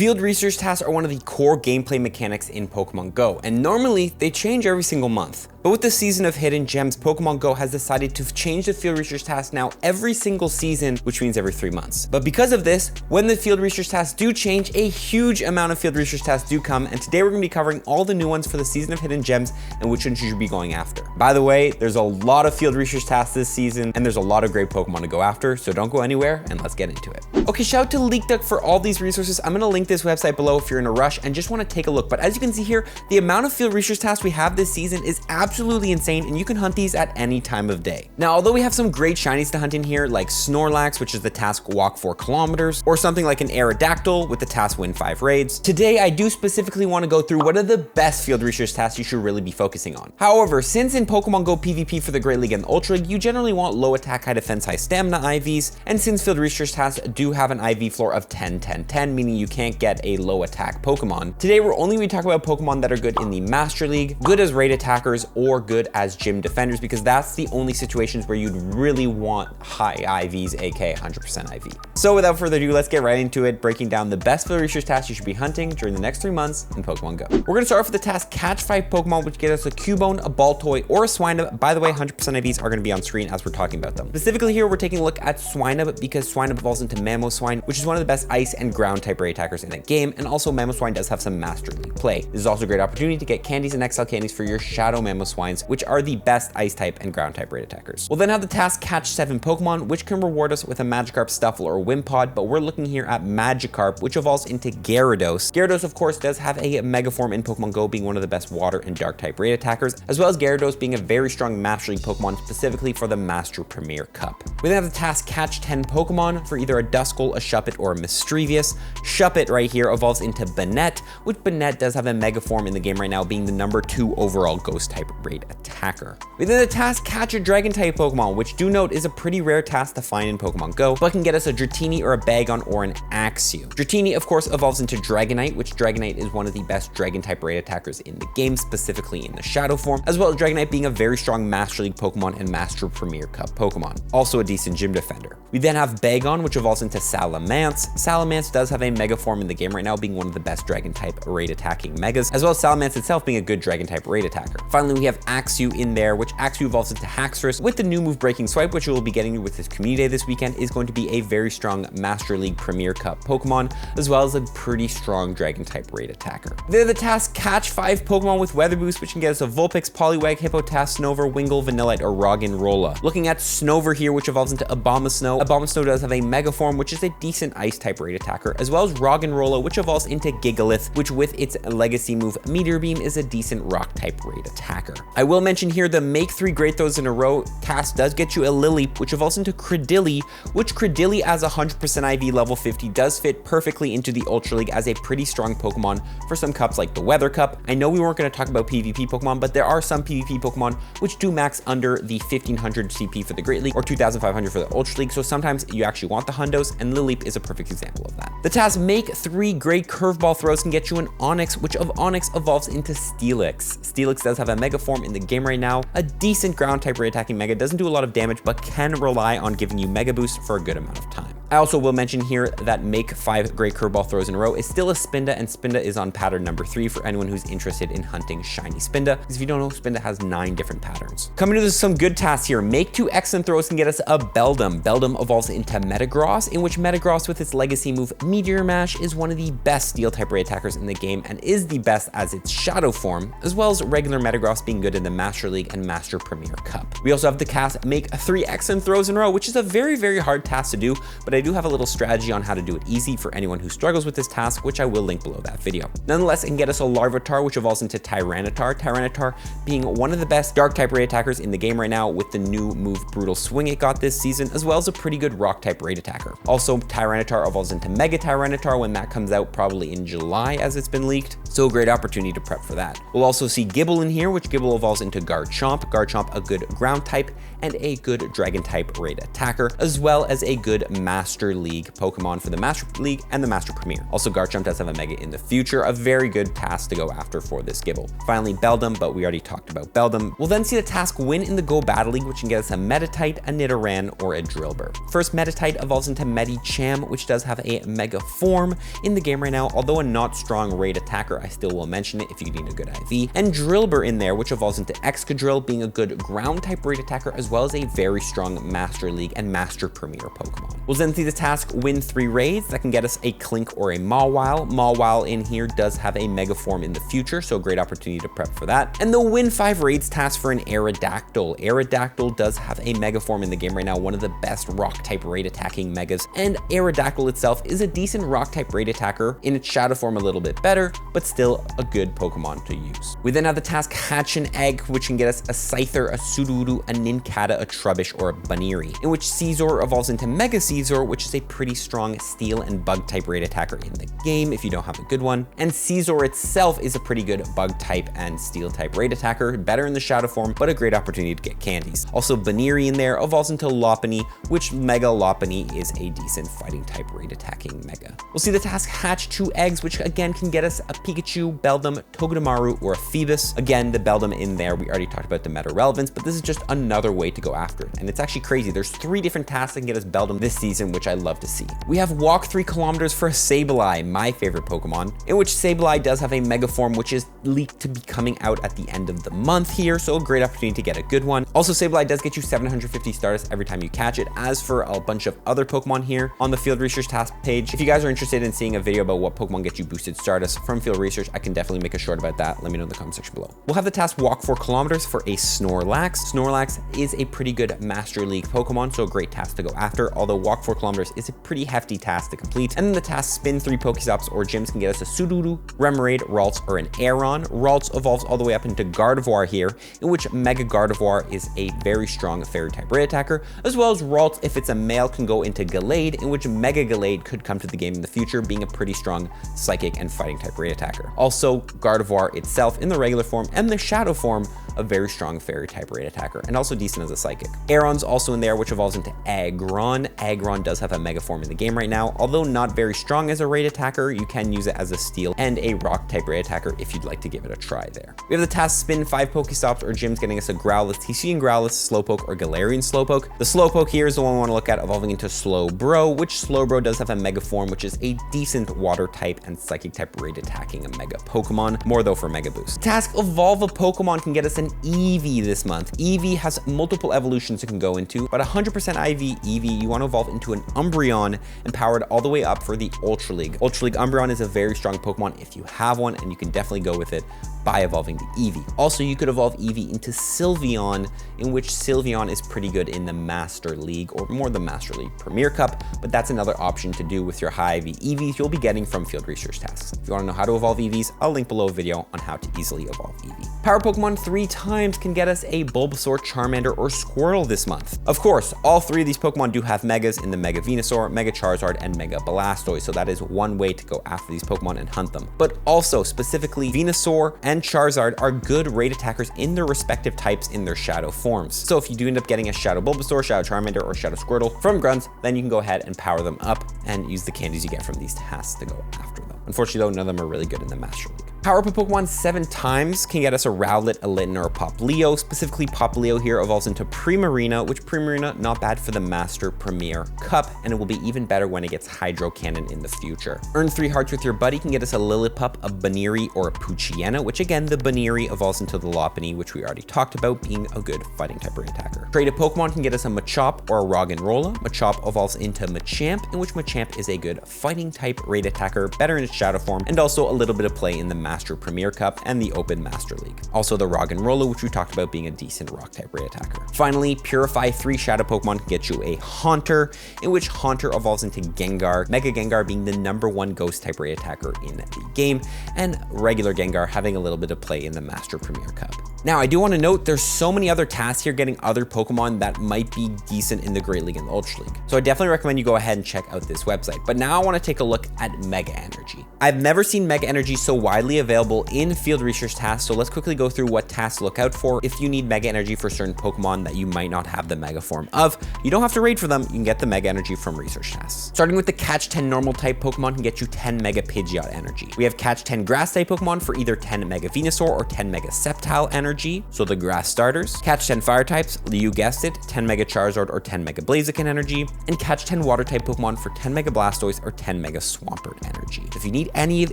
Field research tasks are one of the core gameplay mechanics in Pokemon Go, and normally they change every single month. But with the season of Hidden Gems, Pokemon Go has decided to change the field research tasks now every single season, which means every 3 months. But because of this, when the field research tasks do change, a huge amount of field research tasks do come, and today we're going to be covering all the new ones for the season of Hidden Gems and which ones you should be going after. By the way, there's a lot of field research tasks this season, and there's a lot of great Pokemon to go after, so don't go anywhere, and let's get into it. Okay, shout out to LeakDuck for all these resources. I'm going to link this website below if you're in a rush and just want to take a look. But as you can see here, the amount of field research tasks we have this season is absolutely insane, and you can hunt these at any time of day. Now, although we have some great shinies to hunt in here, like Snorlax, which is the task walk 4 kilometers, or something like an Aerodactyl with the task win 5 raids, today I do specifically want to go through what are the best field research tasks you should really be focusing on. However, since in Pokemon Go PvP for the Great League and the Ultra League, you generally want low attack, high defense, high stamina IVs, and since field research tasks do have an IV floor of 10, 10, 10, meaning you can't get a low attack Pokemon, today we're only going to talk about Pokemon that are good in the Master League, good as raid attackers, or good as gym defenders, because that's the only situations where you'd really want high IVs, aka 100% IV. So without further ado, let's get right into it, breaking down the best field research tasks you should be hunting during the next 3 months in Pokemon Go. We're going to start off with the task Catch 5 Pokemon, which get us a Cubone, a Baltoy, or a Swinub. By the way, 100% IVs are going to be on screen as we're talking about them. Specifically here, we're taking a look at Swinub because Swinub evolves into Mamoswine, which is one of the best ice and ground type raid attackers in the game, and also Mamoswine does have some Master League play. This is also a great opportunity to get candies and XL candies for your Shadow Mamoswines, which are the best ice type and ground type raid attackers. We'll then have the task Catch 7 Pokemon, which can reward us with a Magikarp, Stuffle, or Wimpod, but we're looking here at Magikarp, which evolves into Gyarados. Gyarados, of course, does have a Mega Form in Pokemon Go, being one of the best water and dark type raid attackers, as well as Gyarados being a very strong Master League Pokemon, specifically for the Master Premier Cup. We then have the task Catch 10 Pokemon for either a Duskull, a Shuppet, or a Mischievous. Shuppet right here evolves into Banette, which Banette does have a Mega Form in the game right now, being the number 2 overall Ghost type raid attacker. We then have the task Catch a Dragon type Pokemon, which do note is a pretty rare task to find in Pokemon Go, but can get us a Dratini or a Bagon or an Axew. Dratini, of course, evolves into Dragonite, which Dragonite is one of the best Dragon type raid attackers in the game, specifically in the Shadow form, as well as Dragonite being a very strong Master League Pokemon and Master Premier Cup Pokemon. Also a decent gym defender. We then have Bagon, which evolves into Salamence. Salamence does have a Mega Form in the game right now, being one of the best Dragon type raid attacking Megas, as well as Salamence itself being a good Dragon type raid attacker. Finally, we have Axew in there, which Axew evolves into Haxorus with the new move Breaking Swipe, which we will be getting with this Community Day this weekend, is going to be a very strong Master League Premier Cup Pokemon, as well as a pretty strong Dragon type raid attacker. They're the task Catch 5 Pokemon with Weather Boost, which can get us a Vulpix, Poliwag, Hippotas, Snover, Wingull, Vanillite, or Roggenrola. Looking at Snover here, which evolves into Abomasnow. Abomasnow does have a Mega Form, which is a decent ice type raid attacker, as well as Roggenrola, which evolves into Gigalith, which with its legacy move Meteor Beam is a decent rock type raid attacker. I will mention here the make 3 great throws in a row task does get you a Lileep, which evolves into Credilli, which Credilli as 100% IV level 50 does fit perfectly into the Ultra League as a pretty strong Pokemon for some cups like the Weather Cup. I know we weren't going to talk about PvP Pokemon, but there are some PvP Pokemon which do max under the 1500 CP for the Great League or 2500 for the Ultra League, so sometimes you actually want the Hundos, and Lileep is a perfect example of that. The task Make 3 great curveball throws can get you an Onix, which of Onix evolves into Steelix. Steelix does have a Mega Form in the game right now, a decent ground type raid attacking Mega, doesn't do a lot of damage, but can rely on giving you Mega Boost for a good amount of time. I also will mention here that Make 5 great curveball throws in a row is still a Spinda, and Spinda is on pattern number 3 for anyone who's interested in hunting shiny Spinda, because if you don't know, Spinda has 9 different patterns. Coming to some good tasks here, Make 2 excellent throws can get us a Beldum. Beldum evolves into Metagross, in which Metagross with its legacy move Meteor Mash is one of the best steel type raid attackers in the game and is the best as its Shadow form, as well as regular Metagross being good in the Master League and Master Premier Cup. We also have the task Make 3 excellent throws in a row, which is a very, very hard task to do, but I do have a little strategy on how to do it easy for anyone who struggles with this task, which I will link below that video. Nonetheless, it can get us a Larvitar, which evolves into Tyranitar. Tyranitar being one of the best dark type raid attackers in the game right now with the new move Brutal Swing it got this season, as well as a pretty good rock type raid attacker. Also, Tyranitar evolves into Mega Tyranitar when that comes out, probably in July as it's been leaked, so a great opportunity to prep for that. We'll also see Gibble in here, which Gibble evolves into Garchomp. Garchomp a good ground type and a good dragon type raid attacker, as well as a good Master Master League Pokemon for the Master League and the Master Premier. Also, Garchomp does have a Mega in the future, a very good task to go after for this Gible. Finally, Beldum, but we already talked about Beldum. We'll then see the task Win in the Go Battle League, which can get us a Meditite, a Nidoran, or a Drillbur. First, Meditite evolves into Medicham, which does have a Mega form in the game right now. Although a not strong raid attacker, I still will mention it if you need a good IV. And Drillbur in there, which evolves into Excadrill, being a good ground type raid attacker, as well as a very strong Master League and Master Premier Pokemon. We'll then see the task Win 3 raids that can get us a Clink or a Mawile. Mawile in here does have a Mega form in the future, so a great opportunity to prep for that. And the Win 5 raids task for an Aerodactyl. Aerodactyl does have a Mega form in the game right now, one of the best rock type raid attacking Megas. And Aerodactyl itself is a decent rock type raid attacker, in its shadow form a little bit better, but still a good Pokemon to use. We then have the task Hatch an Egg, which can get us a Scyther, a Sudowoodo, a Nincada, a Trubbish, or a Baniri, in which Scizor evolves into Mega Scizor, which is a pretty strong steel and bug type raid attacker in the game if you don't have a good one. And Scizor itself is a pretty good bug type and steel type raid attacker, better in the shadow form, but a great opportunity to get candies. Also, Baniri in there evolves into Lopunny, which Mega Lopunny is a decent fighting type raid attacking Mega. We'll see the task Hatch 2 Eggs, which again can get us a Pikachu, Beldum, Togedemaru, or a Phoebus. Again, the Beldum in there, we already talked about the meta relevance, but this is just another way to go after it. And it's actually crazy. There's 3 different tasks that can get us Beldum this season, which I love to see. We have walk 3 kilometers for Sableye, my favorite Pokemon, in which Sableye does have a Mega form, which is leaked to be coming out at the end of the month here, so a great opportunity to get a good one. Also, Sableye does get you 750 Stardust every time you catch it. As for a bunch of other Pokemon here on the Field Research task page, if you guys are interested in seeing a video about what Pokemon get you boosted Stardust from Field Research, I can definitely make a short about that. Let me know in the comment section below. We'll have the task walk 4 kilometers for a Snorlax. Snorlax is a pretty good Master League Pokemon, so a great task to go after, although walk 4 kilometers is a pretty hefty task to complete. And then the task spin 3 Pokestops or gyms can get us a Sudowoodo, Remoraid, Ralts, or an Aeron. Ralts evolves all the way up into Gardevoir here, in which Mega Gardevoir is a very strong fairy type raid attacker, as well as Ralts, if it's a male, can go into Gallade, in which Mega Gallade could come to the game in the future, being a pretty strong psychic and fighting type raid attacker. Also, Gardevoir itself in the regular form and the shadow form, a very strong fairy type raid attacker, and also decent as a psychic. Aeron's also in there, which evolves into Aggron. Aggron does have a Mega form in the game right now, although not very strong as a raid attacker. You can use it as a steel and a rock type raid attacker if you'd like to give it a try there. We have the task spin 5 Pokestops or gyms, getting us a Growlithe, TCN Growlithe, Slowpoke, or Galarian Slowpoke. The Slowpoke here is the one we want to look at, evolving into Slowbro, which Slowbro does have a Mega form, which is a decent water type and psychic type raid attacking a Mega Pokemon, more though for Mega Boost. Task Evolve a Pokemon can get us an Eevee this month. Eevee has multiple evolutions it can go into, but 100% IV Eevee, you want to evolve into an Umbreon and power it all the way up for the Ultra League. Ultra League Umbreon is a very strong Pokemon if you have one, and you can definitely go with it by evolving the Eevee. Also, you could evolve Eevee into Sylveon, in which Sylveon is pretty good in the Master League, or more the Master League Premier Cup, but that's another option to do with your high IV Eevees you'll be getting from Field Research tasks. If you want to know how to evolve Eevees, I'll link below a video on how to easily evolve Eevee. Power Pokemon 3 times can get us a Bulbasaur, Charmander, or Squirtle this month. Of course, all 3 of these Pokemon do have Megas in the Mega Venusaur, Mega Charizard, and Mega Blastoise, so that is one way to go after these Pokemon and hunt them. But also, specifically, Venusaur and Charizard are good raid attackers in their respective types in their shadow forms. So if you do end up getting a Shadow Bulbasaur, Shadow Charmander, or Shadow Squirtle from grunts, then you can go ahead and power them up and use the candies you get from these tasks to go after them. Unfortunately though, none of them are really good in the Master League. Power up a Pokemon 7 times can get us a Rowlet, a Litten, or a Poplio. Specifically, Poplio here evolves into Primarina, which Primarina, not bad for the Master Premier Cup, and it will be even better when it gets Hydro Cannon in the future. Earn 3 hearts with your buddy can get us a Lillipup, a Baniri, or a Poochyena, which again, the Baniri evolves into the Lopunny, which we already talked about being a good fighting type raid attacker. Trade a Pokemon can get us a Machop or a Roggenrola. Machop evolves into Machamp, in which Machamp is a good fighting type raid attacker, better in its shadow form, and also a little bit of play in the Master Premier Cup and the Open Master League. Also the Roggenrola, which we talked about being a decent rock type raid attacker. Finally, Purify 3 Shadow Pokemon can get you a Haunter, in which Haunter evolves into Gengar, Mega Gengar being the #1 ghost type raid attacker in the game, and regular Gengar having a little bit of play in the Master Premier Cup. Now, I do want to note there's so many other tasks here getting other Pokemon that might be decent in the Great League and the Ultra League. So I definitely recommend you go ahead and check out this website. But now I want to take a look at Mega Energy. I've never seen Mega Energy so widely available in field research tasks, so let's quickly go through what tasks to look out for if you need mega energy for certain Pokemon that you might not have the mega form of. You don't have to raid for them, you can get the mega energy from research tasks. Starting with the Catch 10 normal type Pokemon can get you 10 mega Pidgeot energy. We have Catch 10 grass type Pokemon for either 10 mega Venusaur or 10 mega Sceptile energy, so the grass starters. Catch 10 fire types, you guessed it, 10 mega Charizard or 10 mega Blaziken energy, and catch 10 water type Pokemon for 10 mega Blastoise or 10 mega Swampert energy. If you need any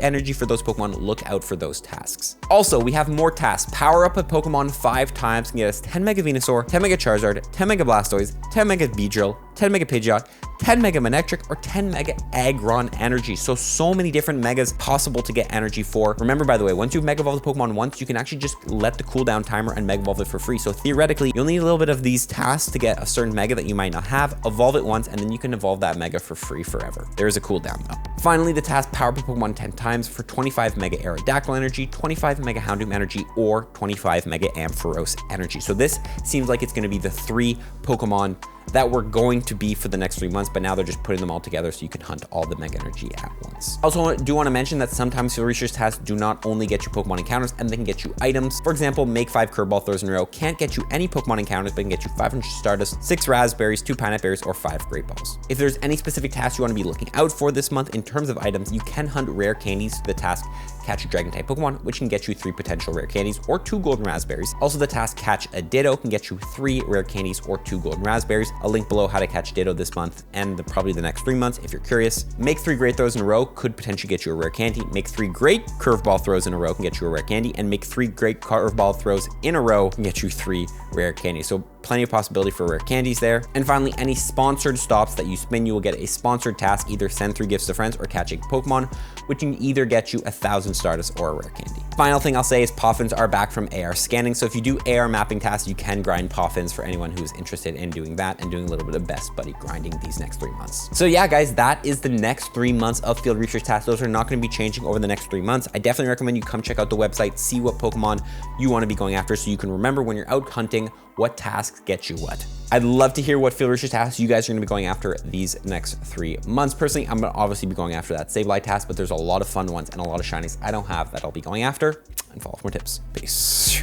energy for those Pokemon, look out for those tasks. Also, we have more tasks. Power up a Pokemon 5 times can get us 10 mega Venusaur, 10 mega Charizard, 10 mega Blastoise, 10 mega Beedrill, 10 mega Pidgeot, 10 mega Manectric, or 10 mega Aggron energy. So many different megas possible to get energy for. Remember, by the way, once you've mega evolved the Pokemon once, you can actually just let the cooldown timer and mega evolve it for free. So theoretically, you'll need a little bit of these tasks to get a certain mega that you might not have, evolve it once, and then you can evolve that mega for free forever. There is a cooldown though. Finally, the task power up a Pokemon 10 times for 25 mega Aerodactyl energy, 25 mega Houndoom energy, or 25 mega Ampharos energy. So this seems like it's going to be the 3 Pokemon that were going to be for the next 3 months, but now they're just putting them all together so you can hunt all the mega energy at once. Also, do want to mention that sometimes field research tasks do not only get you Pokemon encounters, and they can get you items. For example, make 5 curveball throws in a row can't get you any Pokemon encounters, but can get you 500 Stardust, 6 Raspberries, 2 Pineapple Berries, or 5 Great Balls. If there's any specific tasks you want to be looking out for this month in terms of items, you can hunt rare candies to the task Catch a Dragon type Pokemon, which can get you 3 potential rare candies or 2 golden raspberries. Also, the task Catch a Ditto can get you 3 rare candies or 2 golden raspberries. A link below how to catch Ditto this month and probably the next 3 months if you're curious. Make 3 great throws in a row could potentially get you a rare candy. Make 3 great curveball throws in a row can get you a rare candy, and make 3 great curveball throws in a row can get you 3 rare candies. So plenty of possibility for rare candies there. And finally, any sponsored stops that you spin, you will get a sponsored task, either send 3 gifts to friends or catch a Pokemon, which can either get you 1,000 Stardust or a rare candy. Final thing I'll say is Poffins are back from AR scanning. So if you do AR mapping tasks, you can grind Poffins for anyone who's interested in doing that and doing a little bit of best buddy grinding these next 3 months. So yeah, guys, that is the next 3 months of field research tasks. Those are not going to be changing over the next 3 months. I definitely recommend you come check out the website, see what Pokemon you want to be going after so you can remember when you're out hunting what tasks get you what. I'd love to hear what field research tasks you guys are going to be going after these next 3 months. Personally, I'm going to obviously be going after that Sableye task, but there's a lot of fun ones and a lot of shinies I don't have that I'll be going after. And follow for more tips. Peace.